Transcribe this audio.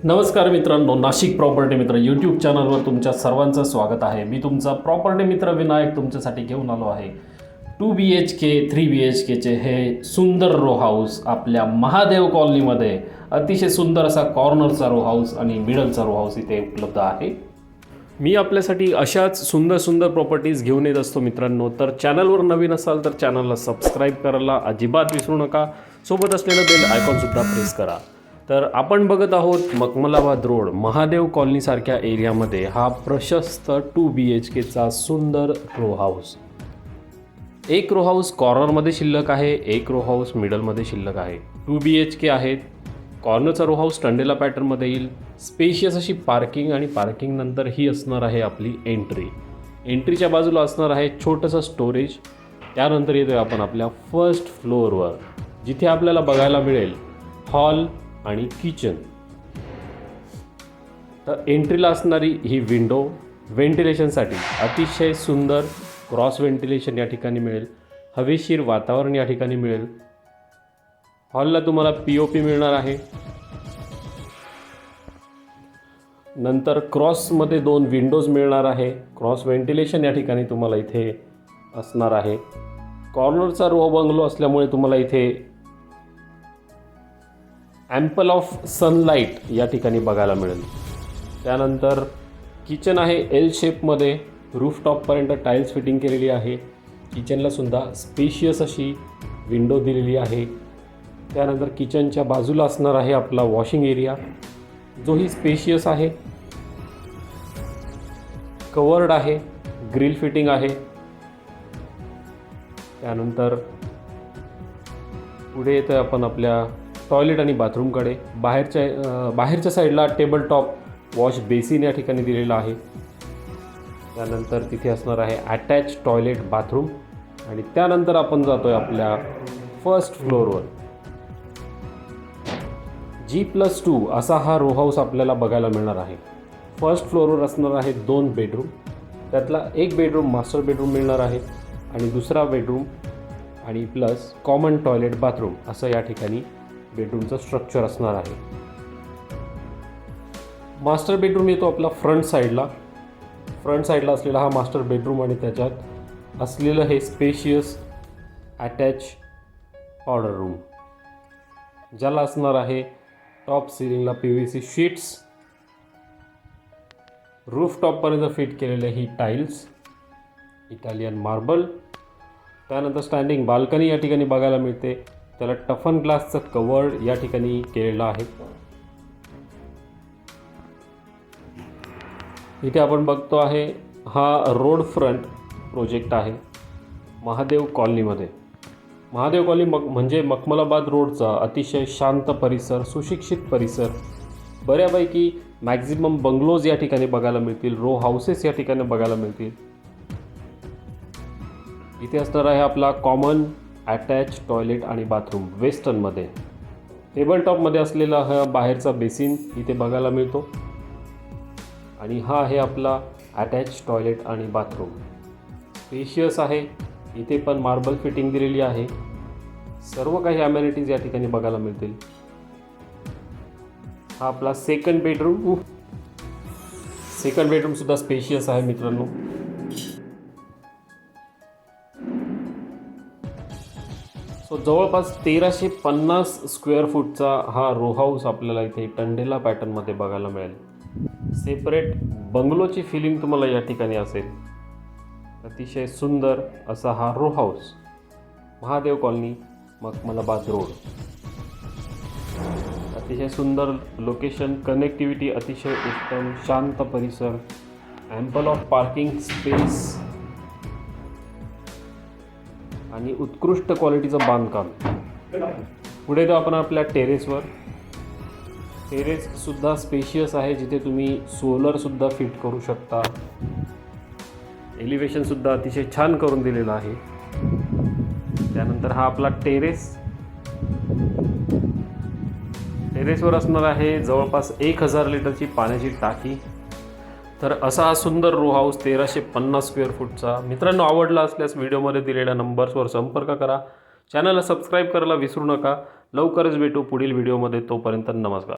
नमस्कार मित्रांनो, नाशिक प्रॉपर्टी मित्र यूट्यूब चॅनलवर तुमच्या सर्वांचं स्वागत आहे। मी तुमचा प्रॉपर्टी मित्र विनायक तुमच्यासाठी घेऊन आलो आहे 2BHK 3BHKचे हे सुंदर रो हाऊस आपल्या महादेव कॉलनीमध्ये। अतिशय सुंदर असा कॉर्नरचा रो हाऊस आणि मिडलचा रो हाऊस इथे उपलब्ध आहे। मी आपल्यासाठी अशाच सुंदर सुंदर प्रॉपर्टीज घेऊन येत असतो मित्रांनो। तर चॅनलवर नवीन असाल तर चॅनलला सबस्क्राईब करायला अजिबात विसरू नका, सोबत असलेलं बेल आयकॉनसुद्धा प्रेस करा। तर आपण बघत आहोत मखमलाबाद रोड महादेव कॉलनीसारख्या एरियामध्ये हा प्रशस्त 2BHKचा सुंदर रो हाऊस। एक रो हाऊस कॉर्नरमध्ये शिल्लक आहे, एक रो हाऊस मिडलमध्ये शिल्लक आहे। 2BHK आहेत। कॉर्नरचा रो हाऊस टंडेला पॅटर्नमध्ये येईल। स्पेशियस अशी पार्किंग आणि पार्किंग नंतर ही असणार आहे आपली एंट्री। एंट्रीच्या बाजूला असणार आहे छोटंसं स्टोरेज। त्यानंतर येतोय आपण आपल्या फर्स्ट फ्लोअरवर, जिथे आपल्याला बघायला मिळेल हॉल आणि किचन। तर एंट्रीला असणारी ही विंडो व्हेंटिलेशनसाठी अतिशय सुंदर क्रॉस व्हेंटिलेशन या ठिकाणी मिळेल। हवेशीर वातावरण या ठिकाणी मिळेल। हॉलला तुम्हाला POP मिळणार आहे। नंतर क्रॉसमध्ये 2 विंडोज मिळणार आहे। क्रॉस व्हेंटिलेशन या ठिकाणी तुम्हाला इथे असणार आहे। कॉर्नरचा रो बंगलो असल्यामुळे तुम्हाला इथे ॲम्पल ऑफ सनलाईट या ठिकाणी बघायला मिळेल। त्यानंतर किचन आहे एल शेपमध्ये, रूफटॉपपर्यंत टाईल्स फिटिंग केलेली आहे। किचनला सुद्धा स्पेशियस अशी विंडो दिलेली आहे। त्यानंतर किचनच्या बाजूला असणार आहे आपला वॉशिंग एरिया, जोही स्पेशियस आहे, कवर्ड आहे, ग्रिल फिटिंग आहे। त्यानंतर पुढे येतोय आपण आपल्या टॉयलेट आणि बाथरूमकडे। बाहेरच्या साईडला टेबल टॉप वॉश बेसिन या ठिकाणी दिलेला आहे। त्यानंतर तिथे असणार आहे अटॅच टॉयलेट बाथरूम आणि त्यानंतर आपण जातोय आपल्या फर्स्ट फ्लोअरवर। G+2 असा हा रो हाऊस आपल्याला बघायला मिळणार आहे। फर्स्ट फ्लोअरवर असणार आहे 2 बेडरूम, त्यातला एक बेडरूम मास्टर बेडरूम मिळणार आहे आणि दुसरा बेडरूम आणि प्लस कॉमन टॉयलेट बाथरूम असं या ठिकाणी बेडरूमचं स्ट्रक्चर असणार आहे। मास्टर बेडरूम येतो आपला फ्रंट साईडला असलेला हा मास्टर बेडरूम आणि त्याच्यात असलेलं हे स्पेशियस अटॅच पावडर रूम, ज्याला असणार आहे टॉप सिलिंगला PVC शीट्स, रूफ टॉपपर्यंत फिट केलेले ही टाईल्स, इटालियन मार्बल। त्यानंतर स्टँडिंग बाल्कनी या ठिकाणी बघायला मिळते, त्याला टफन ग्लासचं कवर्ड या ठिकाणी केलेलं आहे। इथे आपण बघतो आहे हा रोड फ्रंट प्रोजेक्ट आहे महादेव कॉलनीमध्ये। महादेव कॉलनी म्हणजे मखमलाबाद रोडचा अतिशय शांत परिसर, सुशिक्षित परिसर। बऱ्यापैकी मॅक्झिमम बंगलोज या ठिकाणी बघायला मिळतील, रो हाऊसेस या ठिकाणी बघायला मिळतील। इथे असणार आहे आपला कॉमन अटॅच टॉयलेट आणि बाथरूम वेस्टर्नमध्ये। टेबल टॉपमध्ये असलेला हा बाहेरचा बेसिन इथे बघायला मिळतो आणि हा आहे आपला अटॅच टॉयलेट आणि बाथरूम। स्पेशियस आहे, इथे पण मार्बल फिटिंग दिलेली आहे। सर्व काही अमेनिटीज या ठिकाणी बघायला मिळतील। हा आपला सेकंड बेडरूम सुद्धा स्पेशियस आहे मित्रांनो। जवळपास 1350 स्क्वेअर फूटचा हा रो हाऊस आपल्याला इथे टंडेला पॅटर्नमध्ये बघायला मिळेल। सेपरेट बंगलोची फिलिंग तुम्हाला या ठिकाणी असेल। अतिशय सुंदर असा हा row house Mahadev colony Makhmalabad road. अतिशय सुंदर लोकेशन, कनेक्टिव्हिटी अतिशय उत्तम, शांत परिसर, ॲम्पल ऑफ पार्किंग स्पेस आणि उत्कृष्ट क्वालिटीचं बांधकाम। पुढे तर आपण आपल्या टेरेसवर। टेरेससुद्धा स्पेशियस आहे, जिथे तुम्ही सोलरसुद्धा फिट करू शकता। एलिव्हेशनसुद्धा अतिशय छान करून दिलेलं आहे। त्यानंतर हा आपला टेरेसवर असणार आहे जवळपास 1000 लिटरची पाण्याची टाकी। तर असा हा सुंदर रो हाऊस 1350 स्क्वेअर फूटचा। मित्रांनो, आवडला असल्यास व्हिडिओमध्ये दिलेल्या नंबर्सवर संपर्क करा। चॅनलला सबस्क्राईब करायला विसरू नका। लवकरच भेटू पुढील व्हिडिओमध्ये, तोपर्यंत नमस्कार।